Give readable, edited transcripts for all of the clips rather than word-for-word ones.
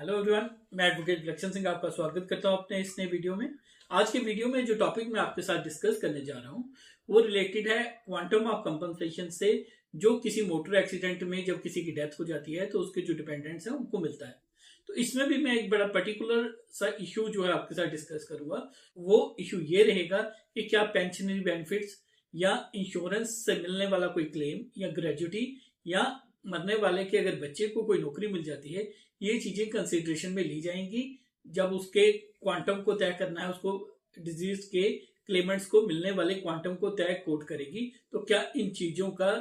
Hello everyone, मैं advocate लक्षण सिंह आपका स्वागत करता हूं अपने इस नए वीडियो में। आज के वीडियो में जो टॉपिक मैं आपके साथ डिस्कस करने जा रहा हूं वो रिलेटेड है क्वांटम ऑफ कंपनसेशन से, जो किसी मोटर एक्सीडेंट में जब किसी की डेथ हो जाती है तो उसके जो डिपेंडेंट्स हैं उनको मिलता है। तो इसमें भी मैं एक बड़ा पर्टिकुलर सा इशू जो है आपके साथ डिस्कस करूंगा। वो इशू ये रहेगा कि क्या पेंशनरी बेनिफिट्स या इंश्योरेंस से मिलने वाला कोई क्लेम या ग्रेजुटी या मरने वाले के अगर बच्चे को कोई नौकरी मिल जाती है, ये चीजें कंसिडरेशन में ली जाएंगी जब उसके क्वांटम को तय करना है। उसको डिजीज के क्लेमेंट्स को मिलने वाले क्वांटम को तय कोट करेगी, तो क्या इन चीजों का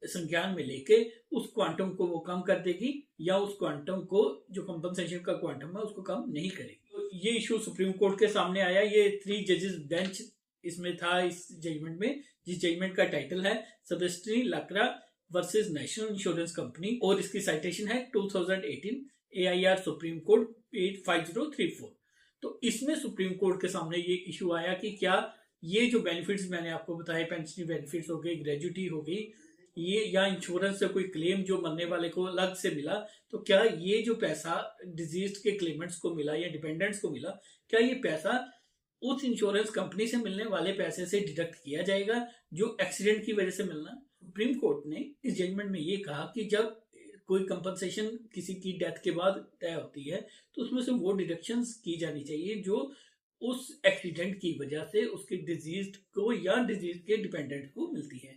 संज्ञान में लेके उस क्वांटम को वो कम कर देगी या उस क्वांटम को, जो कंपनसेशन का क्वांटम है, उसको कम नहीं करेगी। तो ये इशू सुप्रीम कोर्ट के सामने आया। ये 3 जजेस बेंच इसमें था इस जजमेंट में, जिस जजमेंट का टाइटल है सबस्ट्री Lakra versus national insurance company, और इसकी साइटेशन है 2018 AIR सुप्रीम कोर्ट पेज 5034। तो इसमें सुप्रीम कोर्ट के सामने ये इशू आया कि क्या ये जो बेनिफिट्स मैंने आपको बताए, पेंशनरी बेनिफिट्स हो गई, ग्रेजुटी हो गई, ये या इंश्योरेंस से कोई क्लेम जो मरने वाले को अलग से मिला, तो क्या ये जो पैसा डिजीज के क्लेमेंट्स को मिला या डिपेंडेंट्स को मिला, क्या ये पैसा उस इंश्योरेंस कंपनी से मिलने वाले पैसे से डिडक्ट किया जाएगा जो एक्सीडेंट की वजह से मिलना। सुप्रीम कोर्ट ने इस जजमेंट में ये कहा कि जब कोई कंपनसेशन किसी की डेथ के बाद तय होती है तो उसमें से वो डिडक्शंस की जानी चाहिए जो उस एक्सीडेंट की वजह से उसके डिजीज को या डिजीज के डिपेंडेंट को मिलती है।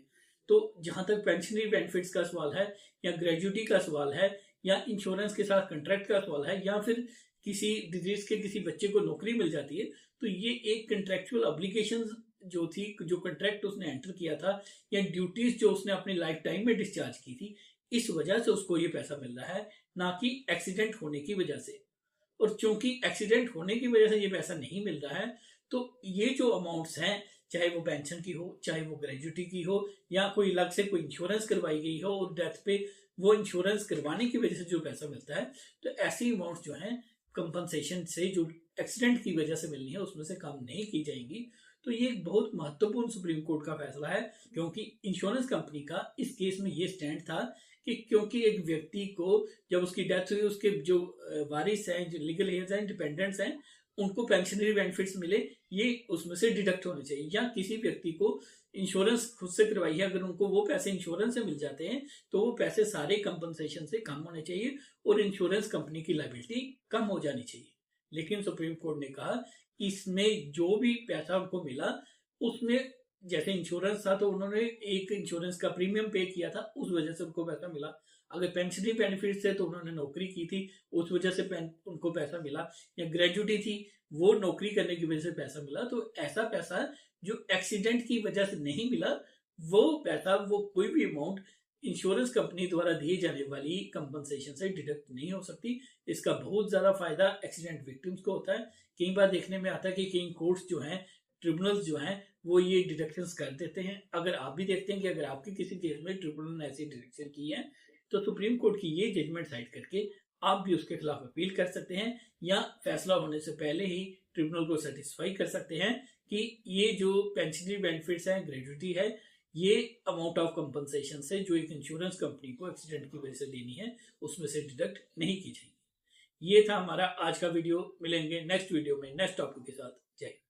तो जहां तक पेंशनरी बेनिफिट्स का सवाल है या ग्रेजुटी का सवाल है या इंश्योरेंस के साथ कंट्रैक्ट का सवाल है या फिर किसी डिजीज के किसी बच्चे को नौकरी मिल जाती है, तो ये एक कंट्रैक्चुअल ऑब्लिगेशन जो थी, जो कंट्रैक्ट उसने एंटर किया था या ड्यूटीज जो उसने अपनी लाइफ टाइम में डिस्चार्ज की थी, इस वजह से उसको ये पैसा मिल रहा है, ना कि एक्सीडेंट होने की वजह से। और चूंकि एक्सीडेंट होने की वजह से ये पैसा नहीं मिल रहा है, तो ये जो अमाउंट्स हैं, चाहे वो पेंशन की हो, चाहे वो ग्रेजुटी की हो, या कोई अलग से कोई इंश्योरेंस करवाई गई हो और डेथ पे वो इंश्योरेंस करवाने की वजह से जो पैसा मिलता है, तो ऐसी अमाउंट जो है कंपनसेशन से जो एक्सीडेंट की वजह से मिलनी है उसमें से कम नहीं की जाएंगी। तो ये एक बहुत महत्वपूर्ण सुप्रीम कोर्ट का फैसला है, क्योंकि इंश्योरेंस कंपनी का इस केस में ये स्टैंड था कि क्योंकि एक व्यक्ति को जब उसकी डेथ हुई, उसके जो वारिस हैं, जो लीगल हेयर्स हैं, डिपेंडेंट्स हैं, उनको पेंशनरी बेनिफिट्स मिले, ये उसमें से डिडक्ट होने चाहिए। या किसी व्यक्ति को इंश्योरेंस खुद से करवाई है, अगर उनको वो पैसे इंश्योरेंस से मिल जाते हैं तो वो पैसे सारे कंपनसेशन से कम होने चाहिए और इंश्योरेंस कंपनी की लायबिलिटी कम हो जानी चाहिए। लेकिन सुप्रीम कोर्ट ने कहा इसमें जो भी पैसा उनको मिला उसमें, जैसे इंश्योरेंस था तो उन्होंने एक इंश्योरेंस का प्रीमियम पे किया था, उस वजह से उनको पैसा मिला। अगर पेंशनरी बेनिफिट थे तो उन्होंने नौकरी की थी, उस वजह से उनको पैसा मिला, या ग्रेजुटी थी, वो नौकरी करने की वजह से पैसा मिला। तो ऐसा पैसा जो एक्सीडेंट की वजह से नहीं मिला, वो पैसा, वो कोई भी अमाउंट इंश्योरेंस कंपनी द्वारा दी जाने वाली कंपनसेशन से डिडक्ट नहीं हो सकती। इसका बहुत ज्यादा फायदा एक्सीडेंट विक्टिम्स को होता है। कई बार देखने में आता है कि कई कोर्ट्स जो हैं, ट्रिब्यूनल्स जो हैं, वो ये डिडक्शंस कर देते हैं। अगर आप भी देखते हैं कि अगर आपके किसी केस में ट्रिब्यूनल ने ऐसी डिडक्शन की है, तो सुप्रीम कोर्ट की ये जजमेंट साइड करके आप भी उसके खिलाफ अपील कर सकते हैं या फैसला होने से पहले ही ट्रिब्यूनल को सेटिस्फाई कर सकते हैं कि ये जो पेंशनरी बेनिफिट्स हैं, ग्रेजुटी है, ये अमाउंट ऑफ कंपनसेशन से जो एक इंश्योरेंस कंपनी को एक्सीडेंट की वजह से देनी है उसमें से डिडक्ट नहीं की जाएगी। ये था हमारा आज का वीडियो। मिलेंगे नेक्स्ट वीडियो में नेक्स्ट टॉपिक के साथ। जय हिंद।